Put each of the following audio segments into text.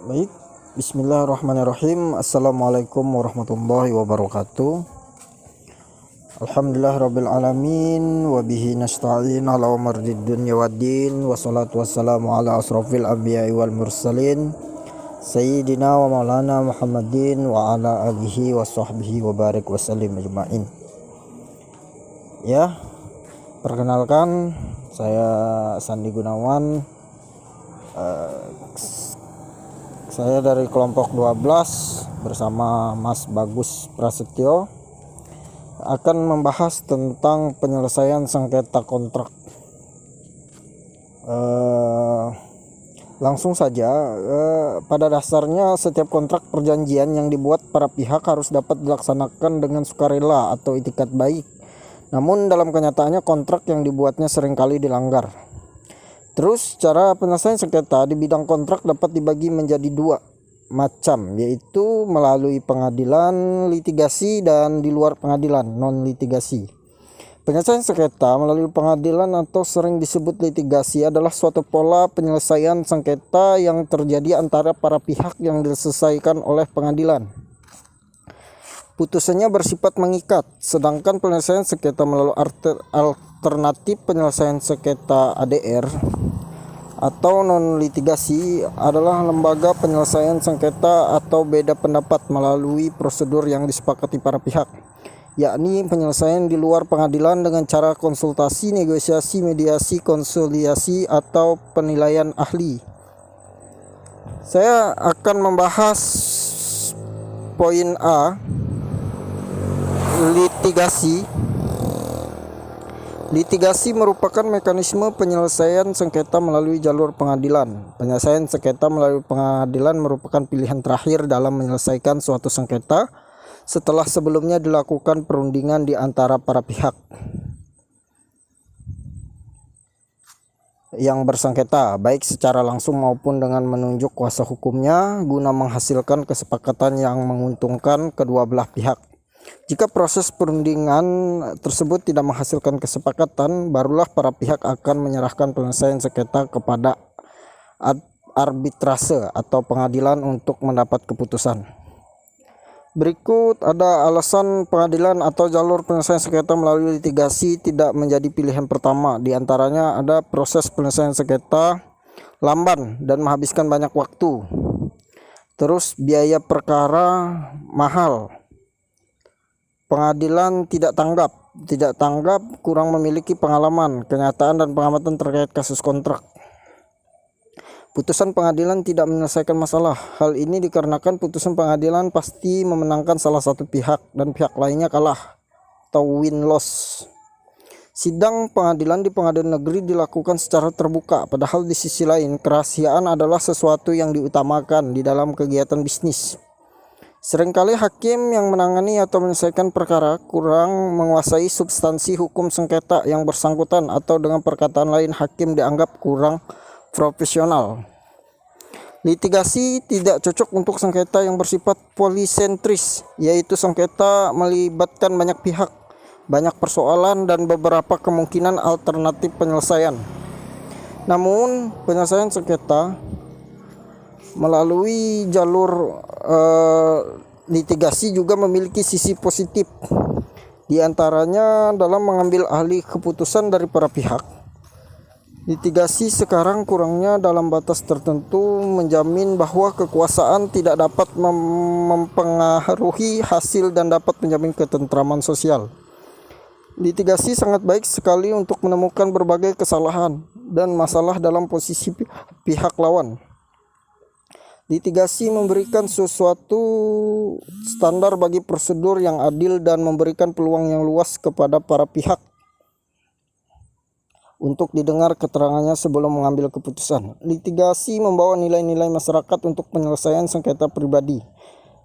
Baik, bismillahirrahmanirrahim. Assalamualaikum warahmatullahi wabarakatuh. Alhamdulillah alamin. Wabihi nasta'in ala umardid dunya waddin. Wassalatu wassalamu ala asrafil anbiya'i wal mursalin Sayyidina wa maulana Muhammadin wa ala alihi wa sahbihi wa barik wa sallim ajma'in. Ya, perkenalkan saya Sandi Gunawan. Saya dari kelompok 12 bersama Mas Bagus Prasetyo akan membahas tentang penyelesaian sengketa kontrak. Langsung saja, pada dasarnya setiap kontrak perjanjian yang dibuat para pihak harus dapat dilaksanakan dengan sukarela atau itikat baik. Namun dalam kenyataannya kontrak yang dibuatnya seringkali dilanggar. Terus cara penyelesaian sengketa di bidang kontrak dapat dibagi menjadi dua macam, yaitu melalui pengadilan, litigasi, dan di luar pengadilan, non litigasi. Penyelesaian sengketa melalui pengadilan atau sering disebut litigasi adalah suatu pola penyelesaian sengketa yang terjadi antara para pihak yang diselesaikan oleh pengadilan. Putusannya bersifat mengikat, sedangkan penyelesaian sengketa melalui alternatif penyelesaian sengketa ADR atau non litigasi adalah lembaga penyelesaian sengketa atau beda pendapat melalui prosedur yang disepakati para pihak, yakni penyelesaian di luar pengadilan dengan cara konsultasi, negosiasi, mediasi, konsiliasi, atau penilaian ahli. Saya akan membahas poin A, litigasi. Litigasi merupakan mekanisme penyelesaian sengketa melalui jalur pengadilan. Penyelesaian sengketa melalui pengadilan merupakan pilihan terakhir dalam menyelesaikan suatu sengketa setelah sebelumnya dilakukan perundingan di antara para pihak yang bersengketa, baik secara langsung maupun dengan menunjuk kuasa hukumnya guna menghasilkan kesepakatan yang menguntungkan kedua belah pihak. Jika proses perundingan tersebut tidak menghasilkan kesepakatan, barulah para pihak akan menyerahkan penyelesaian sengketa kepada arbitrase atau pengadilan untuk mendapat keputusan. Berikut ada alasan pengadilan atau jalur penyelesaian sengketa melalui litigasi tidak menjadi pilihan pertama. Di antaranya ada proses penyelesaian sengketa lamban dan menghabiskan banyak waktu. Terus biaya perkara mahal. Pengadilan tidak tanggap, kurang memiliki pengalaman, kenyataan, dan pengamatan terkait kasus kontrak. Putusan pengadilan tidak menyelesaikan masalah. Hal ini dikarenakan putusan pengadilan pasti memenangkan salah satu pihak dan pihak lainnya kalah atau win-loss. Sidang pengadilan di pengadilan negeri dilakukan secara terbuka, padahal di sisi lain kerahasiaan adalah sesuatu yang diutamakan di dalam kegiatan bisnis. Seringkali hakim yang menangani atau menyelesaikan perkara kurang menguasai substansi hukum sengketa yang bersangkutan, atau dengan perkataan lain hakim dianggap kurang profesional. Litigasi tidak cocok untuk sengketa yang bersifat polisentris, yaitu sengketa melibatkan banyak pihak, banyak persoalan, dan beberapa kemungkinan alternatif penyelesaian. Namun penyelesaian sengketa melalui jalur litigasi juga memiliki sisi positif, di antaranya dalam mengambil alih keputusan dari para pihak. Litigasi sekarang kurangnya dalam batas tertentu menjamin bahwa kekuasaan tidak dapat mempengaruhi hasil dan dapat menjamin ketentraman sosial. Litigasi sangat baik sekali untuk menemukan berbagai kesalahan dan masalah dalam posisi pihak lawan. Litigasi memberikan sesuatu standar bagi prosedur yang adil dan memberikan peluang yang luas kepada para pihak untuk didengar keterangannya sebelum mengambil keputusan. Litigasi membawa nilai-nilai masyarakat untuk penyelesaian sengketa pribadi.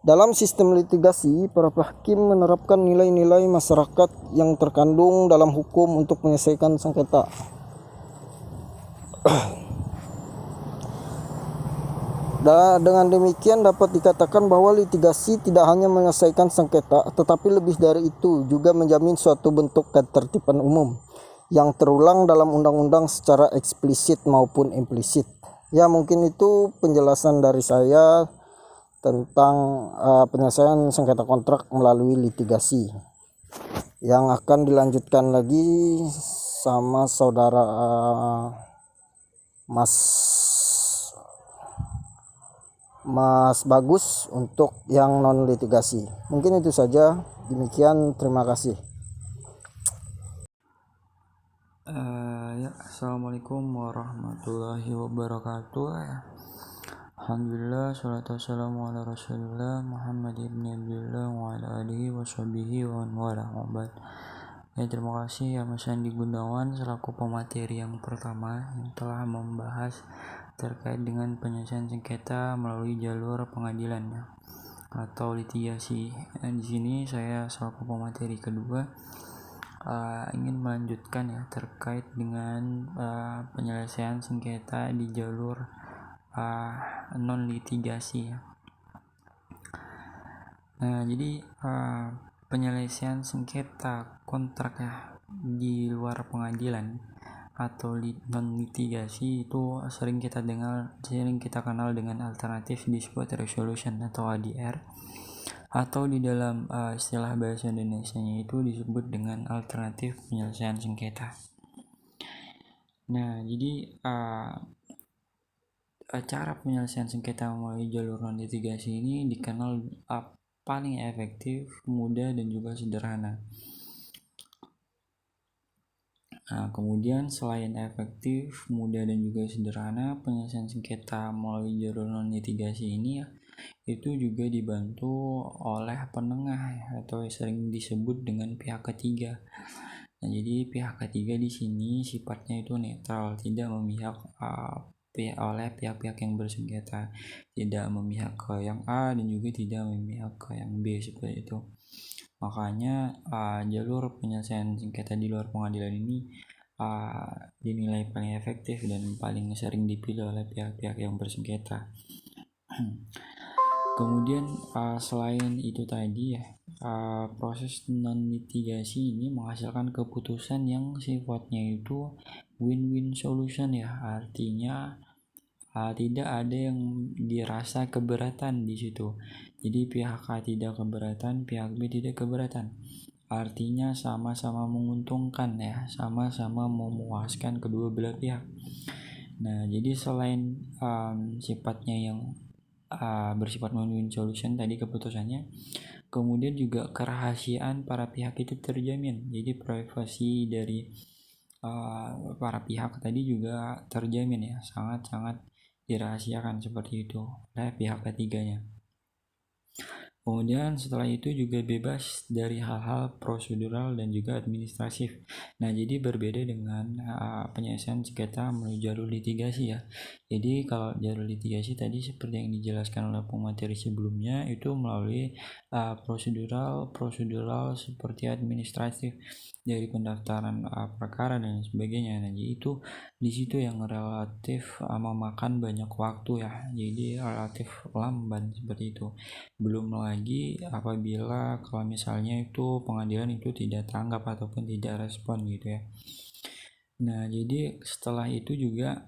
Dalam sistem litigasi, para hakim menerapkan nilai-nilai masyarakat yang terkandung dalam hukum untuk menyelesaikan sengketa. Dengan demikian dapat dikatakan bahwa litigasi tidak hanya menyelesaikan sengketa, tetapi lebih dari itu juga menjamin suatu bentuk ketertiban umum yang terulang dalam undang-undang secara eksplisit maupun implisit. Ya, mungkin itu penjelasan dari saya tentang penyelesaian sengketa kontrak melalui litigasi, yang akan dilanjutkan lagi sama saudara Mas Bagus untuk yang non litigasi. Mungkin itu saja. Demikian, terima kasih. Ya, assalamualaikum warahmatullahi wabarakatuh. Alhamdulillah, salatu wassalamu ala rasulillah Muhammad ibn Abdullah wa ala alihi wa sahbihi wa wala wabad. Terima kasih ya Mas Andi Gunawan selaku pemateri yang pertama yang telah membahas terkait dengan penyelesaian sengketa melalui jalur pengadilan atau litigasi. Di sini saya selaku pemateri kedua ingin melanjutkan terkait dengan penyelesaian sengketa di jalur non litigasi Nah, jadi penyelesaian sengketa kontrak di luar pengadilan atau non litigasi itu sering kita kenal dengan alternatif dispute resolution atau ADR, atau di dalam istilah bahasa Indonesianya itu disebut dengan alternatif penyelesaian sengketa. Nah, jadi cara penyelesaian sengketa melalui jalur non litigasi ini dikenal paling efektif, mudah, dan juga sederhana. Kemudian selain efektif, mudah, dan juga sederhana, penyelesaian sengketa melalui jalur non litigasi ini itu juga dibantu oleh penengah atau sering disebut dengan pihak ketiga. Nah, jadi pihak ketiga di sini sifatnya itu netral, tidak memihak oleh pihak-pihak yang bersengketa, tidak memihak ke yang A dan juga tidak memihak ke yang B seperti itu. Makanya jalur penyelesaian sengketa di luar pengadilan ini dinilai paling efektif dan paling sering dipilih oleh pihak-pihak yang bersengketa. Kemudian selain itu tadi proses non litigasi ini menghasilkan keputusan yang sifatnya itu win-win solution artinya tidak ada yang dirasa keberatan di situ. Jadi pihak A tidak keberatan, pihak B tidak keberatan. Artinya sama-sama menguntungkan sama-sama memuaskan kedua belah pihak. Nah, jadi selain sifatnya yang bersifat win-win solution tadi keputusannya, kemudian juga kerahasiaan para pihak itu terjamin. Jadi privasi dari para pihak tadi juga terjamin sangat-sangat dirahasiakan seperti itu oleh pihak ketiganya. Kemudian setelah itu juga bebas dari hal-hal prosedural dan juga administratif. Nah, jadi berbeda dengan penyelesaian sengketa melalui jalur litigasi Jadi kalau jalur litigasi tadi seperti yang dijelaskan oleh pemateri sebelumnya itu melalui prosedural seperti administratif dari pendaftaran perkara dan sebagainya. Nah, jadi itu di situ yang relatif memakan banyak waktu Jadi relatif lamban seperti itu. Belum lagi apabila kalau misalnya itu pengadilan itu tidak tanggap ataupun tidak respon gitu Nah, jadi setelah itu juga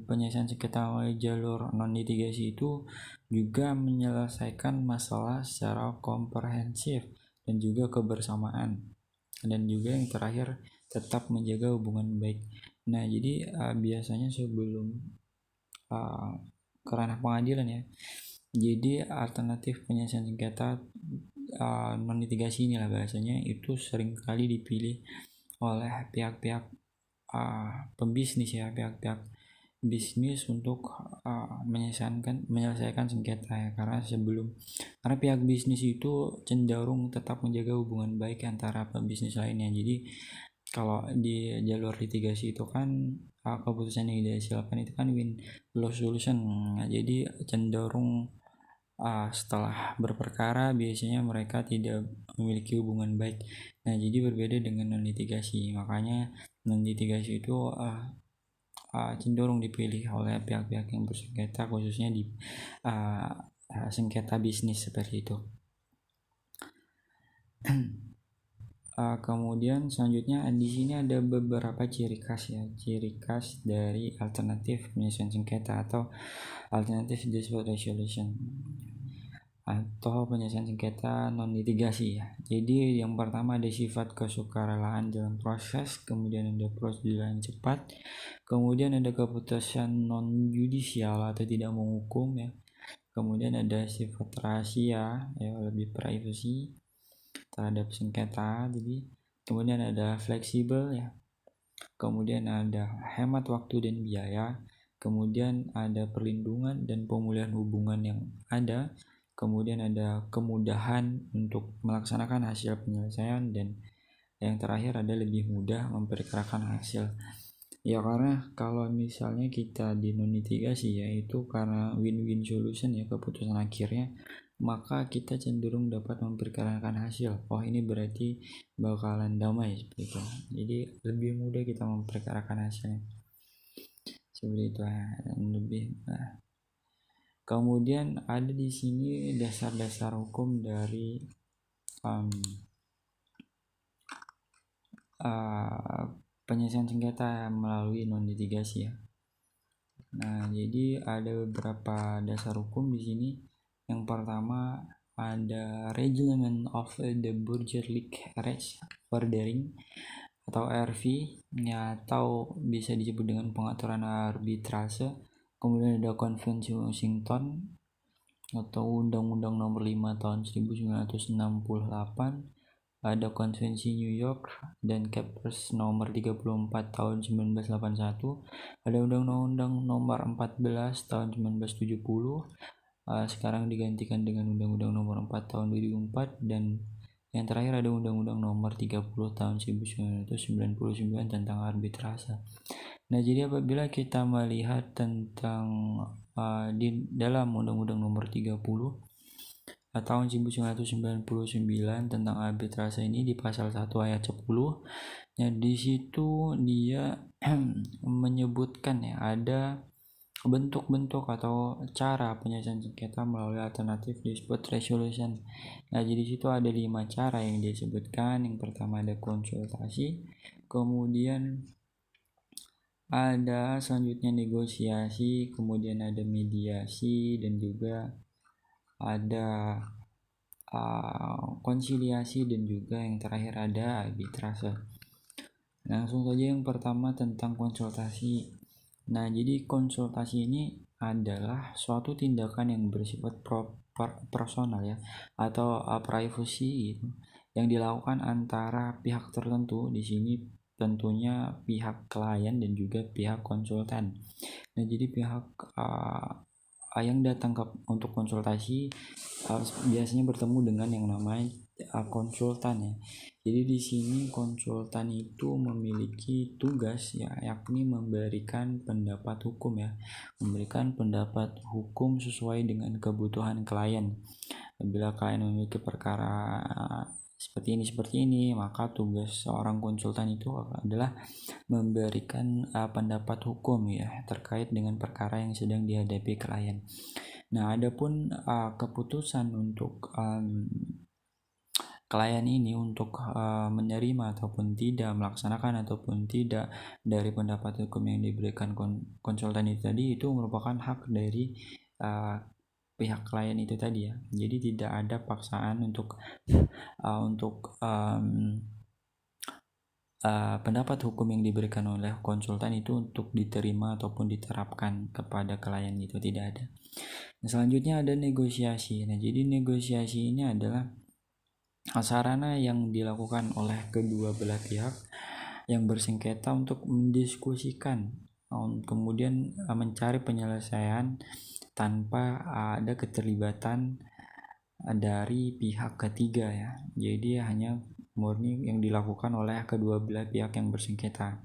penyelesaian sengketa melalui jalur non litigasi itu juga menyelesaikan masalah secara komprehensif dan juga kebersamaan, dan juga yang terakhir tetap menjaga hubungan baik. Nah, jadi biasanya sebelum ke ranah pengadilan jadi alternatif penyelesaian sengketa non litigasi inilah bahasanya itu sering kali dipilih oleh pihak-pihak pembisnis pihak-pihak bisnis untuk menyelesaikan sengketa karena pihak bisnis itu cenderung tetap menjaga hubungan baik antara pembisnis lainnya. Jadi kalau di jalur litigasi itu kan keputusan yang dihasilkan itu kan win-loss solution. Nah, jadi cenderung setelah berperkara biasanya mereka tidak memiliki hubungan baik. Nah, jadi berbeda dengan non litigasi. Makanya non litigasi itu cenderung dipilih oleh pihak-pihak yang bersengketa, khususnya di sengketa bisnis seperti itu. Kemudian selanjutnya di sini ada beberapa ciri khas ya, ciri khas dari alternatif penyelesaian sengketa atau alternatif dispute resolution atau penyelesaian sengketa non litigasi ya. Jadi yang pertama ada sifat kesukarelaan dalam proses, kemudian ada prosedur yang cepat, kemudian ada keputusan non judicial atau tidak menghukum ya. Kemudian ada sifat rahasia ya, lebih privacy terhadap sengketa. Jadi kemudian ada fleksibel ya, kemudian ada hemat waktu dan biaya, kemudian ada perlindungan dan pemulihan hubungan yang ada, kemudian ada kemudahan untuk melaksanakan hasil penyelesaian, dan yang terakhir ada lebih mudah memperkirakan hasil. Ya karena kalau misalnya kita di non litigasi yaitu karena win-win solution ya, keputusan akhirnya, maka kita cenderung dapat memperkirakan hasil. Oh ini berarti bakalan damai seperti itu. Jadi lebih mudah kita memperkirakan hasilnya. Seperti itu lebih. Kemudian ada di sini dasar-dasar hukum dari penyelesaian sengketa melalui non litigasi ya. Nah, jadi ada beberapa dasar hukum di sini. Yang pertama ada Reglement of the Burgerlijk Recht Vordering atau RV ya, atau bisa disebut dengan pengaturan arbitrase. Kemudian ada Konvensi Washington atau Undang-Undang Nomor 5 tahun 1968. Ada Konvensi New York dan Kepres Nomor 34 tahun 1981. Ada Undang-Undang Nomor 14 tahun 1970. Sekarang digantikan dengan Undang-Undang Nomor 4 tahun 2004, dan yang terakhir ada Undang-Undang Nomor 30 tahun 1999 tentang arbitrase. Nah, jadi apabila kita melihat tentang di dalam Undang-Undang Nomor 30 tahun 1999 tentang arbitrase ini, di pasal 1 ayat 10 ya, di situ dia menyebutkan ya ada bentuk-bentuk atau cara penyelesaian sengketa melalui alternatif dispute resolution. Nah, jadi situ ada 5 cara yang disebutkan. Yang pertama ada konsultasi, kemudian ada selanjutnya negosiasi, kemudian ada mediasi, dan juga ada konsiliasi, dan juga yang terakhir ada arbitrase. Langsung saja yang pertama tentang konsultasi. Nah, jadi konsultasi ini adalah suatu tindakan yang bersifat personal ya, atau privacy gitu, yang dilakukan antara pihak tertentu. Di sini tentunya pihak klien dan juga pihak konsultan. Nah, jadi pihak yang datang untuk konsultasi biasanya bertemu dengan yang namanya konsultan ya. Jadi di sini konsultan itu memiliki tugas ya, yakni memberikan pendapat hukum ya, memberikan pendapat hukum sesuai dengan kebutuhan klien. Bila klien memiliki perkara seperti ini, maka tugas seorang konsultan itu adalah memberikan pendapat hukum ya terkait dengan perkara yang sedang dihadapi klien. Nah, adapun keputusan untuk klien ini untuk menerima ataupun tidak, melaksanakan ataupun tidak dari pendapat hukum yang diberikan konsultan itu tadi, itu merupakan hak dari pihak klien itu tadi ya. Jadi tidak ada paksaan untuk pendapat hukum yang diberikan oleh konsultan itu untuk diterima ataupun diterapkan kepada klien, itu tidak ada. Nah, selanjutnya ada negosiasi. Nah, jadi negosiasi ini adalah sarana yang dilakukan oleh kedua belah pihak yang bersengketa untuk mendiskusikan, kemudian mencari penyelesaian tanpa ada keterlibatan dari pihak ketiga ya. Jadi hanya murni yang dilakukan oleh kedua belah pihak yang bersengketa.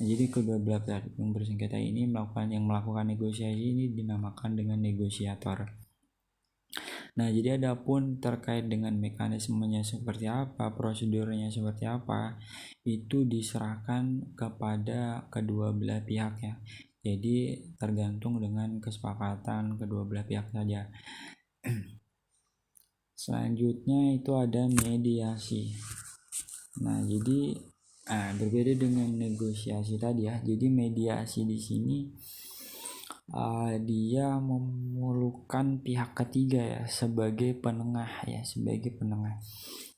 Nah, jadi kedua belah pihak yang bersengketa ini melakukan negosiasi ini dinamakan dengan negosiator. Nah, jadi adapun terkait dengan mekanismenya seperti apa, prosedurnya seperti apa, itu diserahkan kepada kedua belah pihak ya. Jadi tergantung dengan kesepakatan kedua belah pihak saja. Selanjutnya itu ada mediasi. Nah, jadi berbeda dengan negosiasi tadi ya. Jadi mediasi di sini dia memerlukan pihak ketiga ya sebagai penengah ya, sebagai penengah.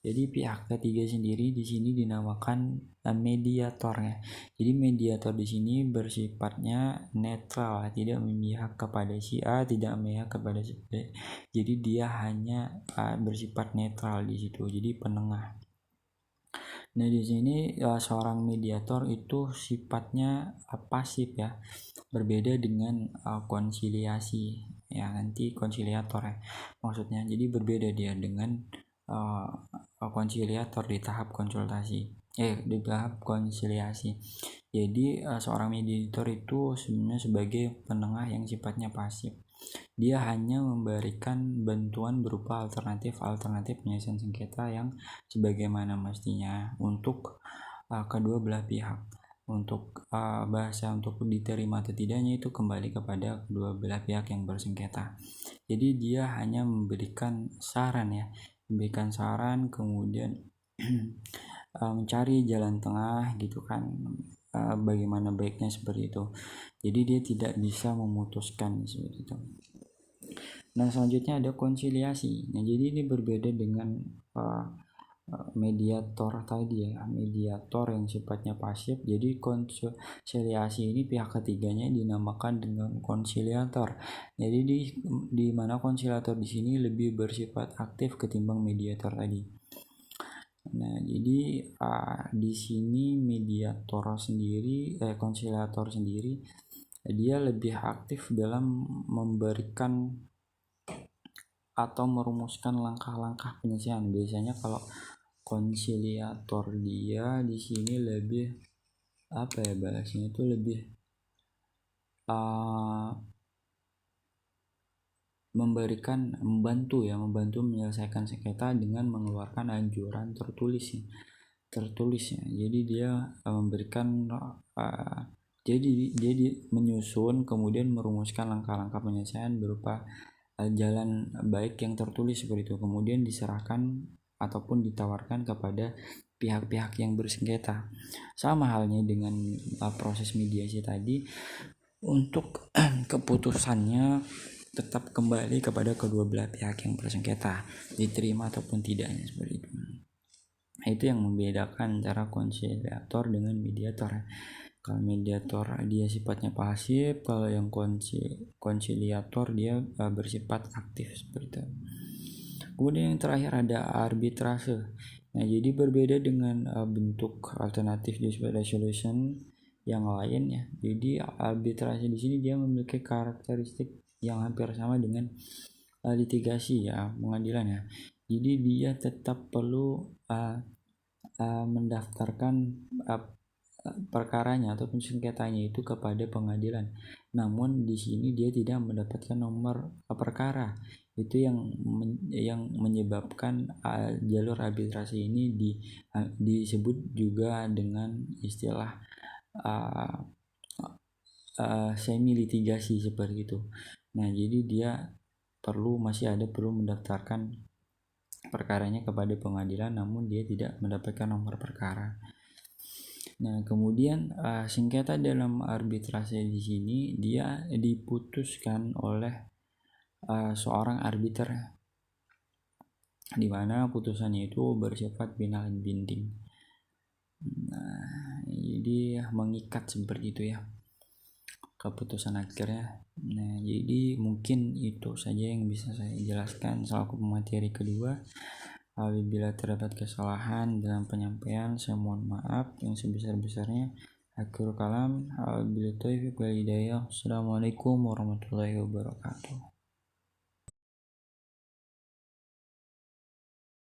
Jadi pihak ketiga sendiri di sini dinamakan mediator ya. Jadi mediator di sini bersifatnya netral, tidak memihak kepada si A, tidak memihak kepada si B. Jadi dia hanya bersifat netral di situ. Jadi penengah. Nah, di sini seorang mediator itu sifatnya pasif ya. Berbeda dengan konsiliasi ya, nanti konsiliator ya maksudnya. Jadi berbeda dia dengan konsiliator di tahap konsultasi di tahap konsiliasi. Jadi seorang mediator itu sebenarnya sebagai penengah yang sifatnya pasif. Dia hanya memberikan bantuan berupa alternatif penyelesaian sengketa yang sebagaimana mestinya untuk kedua belah pihak. Untuk bahasa untuk diterima atau tidaknya itu kembali kepada kedua belah pihak yang bersengketa. Jadi dia hanya memberikan saran ya, kemudian mencari jalan tengah gitu kan, bagaimana baiknya seperti itu. Jadi dia tidak bisa memutuskan seperti itu. Nah, selanjutnya ada konsiliasi. Nah, jadi ini berbeda dengan mediator tadi ya, mediator yang sifatnya pasif. Jadi konsiliasi ini pihak ketiganya dinamakan dengan konsiliator. Jadi di mana konsiliator di sini lebih bersifat aktif ketimbang mediator tadi. Nah, jadi di sini konsiliator sendiri dia lebih aktif dalam memberikan atau merumuskan langkah-langkah penyelesaian. Biasanya kalau konsiliator dia di sini lebih bahasanya itu lebih membantu menyelesaikan sengketa dengan mengeluarkan anjuran tertulis ya. Jadi dia memberikan jadi menyusun kemudian merumuskan langkah-langkah penyelesaian berupa jalan baik yang tertulis seperti itu, kemudian diserahkan ataupun ditawarkan kepada pihak-pihak yang bersengketa. Sama halnya dengan proses mediasi tadi, untuk keputusannya tetap kembali kepada kedua belah pihak yang bersengketa, diterima ataupun tidaknya seperti itu. Nah, itu yang membedakan antara konsiliator dengan mediator. Kalau mediator dia sifatnya pasif, kalau yang konsiliator dia bersifat aktif seperti itu. Kemudian yang terakhir ada arbitrase. Nah, jadi berbeda dengan bentuk alternatif dispute resolution yang lain ya. Jadi arbitrase di sini dia memiliki karakteristik yang hampir sama dengan litigasi ya, pengadilan ya. Jadi dia tetap perlu mendaftarkan perkaranya ataupun sengketanya itu kepada pengadilan. Namun di sini dia tidak mendapatkan nomor perkara. Itu yang menyebabkan jalur arbitrasi ini disebut juga dengan istilah semi litigasi seperti itu. Nah, jadi dia masih perlu mendaftarkan perkaranya kepada pengadilan, namun dia tidak mendapatkan nomor perkara. Nah, kemudian sengketa dalam arbitrase di sini dia diputuskan oleh seorang arbiter, di mana putusannya itu bersifat final and binding. Nah, jadi mengikat seperti itu ya keputusan akhirnya. Nah, jadi mungkin itu saja yang bisa saya jelaskan selaku materi kedua. Apabila terdapat kesalahan dalam penyampaian, saya mohon maaf yang sebesar-besarnya. Akhirul kalam, wabillahi taufiq wal hidayah. Assalamualaikum warahmatullahi wabarakatuh.